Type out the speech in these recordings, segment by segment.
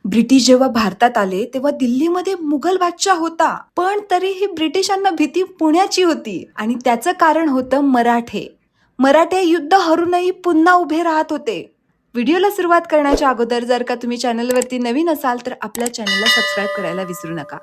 British जेव्हा भारतात आले तेव्हा दिल्लीमध्ये मुघल बादशाह होता, पण तरीही ब्रिटिशांना भीती पुण्याची होती आणि त्याचं कारण होतं मराठे. मराठे युद्ध हरूनही पुन्हा उभे राहत होते. व्हिडिओला सुरुवात करण्याच्या अगोदर जर का तुम्ही चॅनलवरती नवीन असाल तर आपल्या चॅनलला सबस्क्राईब करायला विसरू नका.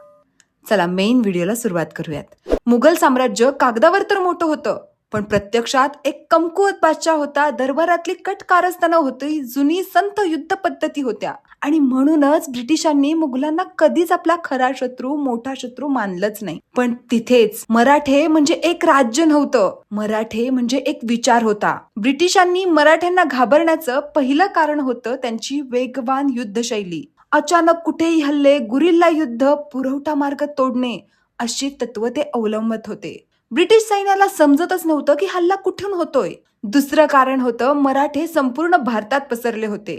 चला मेन व्हिडिओला सुरुवात करूयात. मुघल साम्राज्य कागदावर तर मोठं होतं, पण प्रत्यक्षात एक कमकुवत बादशाह होता. दरबारातली कट कारस्थानं होती, जुनी संत युद्ध पद्धती होत्या आणि म्हणूनच ब्रिटिशांनी मुघलांना कधीच आपला खरा शत्रू, मोठा शत्रू मानलंच नाही. पण तिथेच मराठे म्हणजे एक राज्य नव्हतं, मराठे म्हणजे एक विचार होता. ब्रिटिशांनी मराठ्यांना घाबरण्याचं पहिलं कारण होतं त्यांची वेगवान युद्धशैली. अचानक कुठेही हल्ले, गुरिल्ला युद्ध, पुरवठा मार्ग तोडणे अशी तत्व ते अवलंबत होते. ब्रिटिश सैन्याला समजतच नव्हतं की हल्ला कुठून होतोय. दुसरं कारण होतं मराठे संपूर्ण भारतात पसरले होते.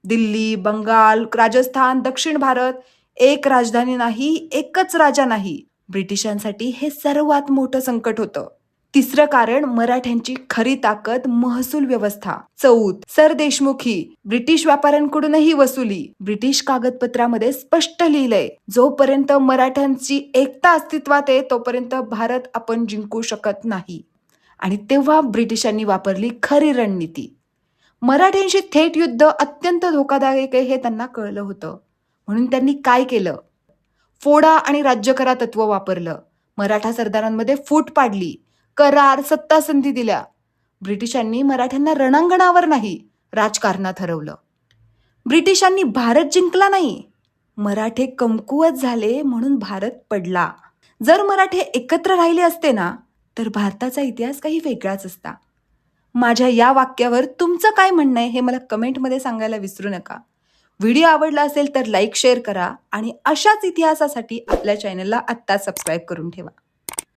दिल्ली, बंगाल, राजस्थान, दक्षिण भारत. एक राजधानी नाही, एकच राजा नाही. ब्रिटिशांसाठी हे सर्वात मोठं संकट होतं. तिसरं कारण मराठ्यांची खरी ताकद महसूल व्यवस्था. चौथ सरदेशमुखी, ब्रिटिश व्यापाऱ्यांकडूनही वसुली. ब्रिटिश कागदपत्रामध्ये स्पष्ट लिहिलंय, जोपर्यंत मराठ्यांची एकता अस्तित्वात आहे तोपर्यंत भारत आपण जिंकू शकत नाही. आणि तेव्हा ब्रिटिशांनी वापरली खरी रणनीती. मराठ्यांशी थेट युद्ध अत्यंत धोकादायक आहे हे त्यांना कळलं होतं. म्हणून त्यांनी काय केलं? फोडा आणि राज्य करा तत्व वापरलं. मराठा सरदारांमध्ये फूट पाडली, करार, सत्ता संधी दिल्या. ब्रिटिशांनी मराठ्यांना रणांगणावर नाही, राजकारणात हरवलं. ब्रिटिशांनी भारत जिंकला नाही, मराठे कमकुवत झाले म्हणून भारत पडला. जर मराठे एकत्र राहिले असते ना, तर भारताचा इतिहास काही वेगळाच असता. माझ्या या वाक्यावर तुमचं काय म्हणणं आहे हे मला कमेंटमध्ये सांगायला विसरू नका. व्हिडिओ आवडला असेल तर लाईक, शेअर करा आणि अशाच इतिहासासाठी आपल्या चॅनलला आत्ता सबस्क्राईब करून ठेवा.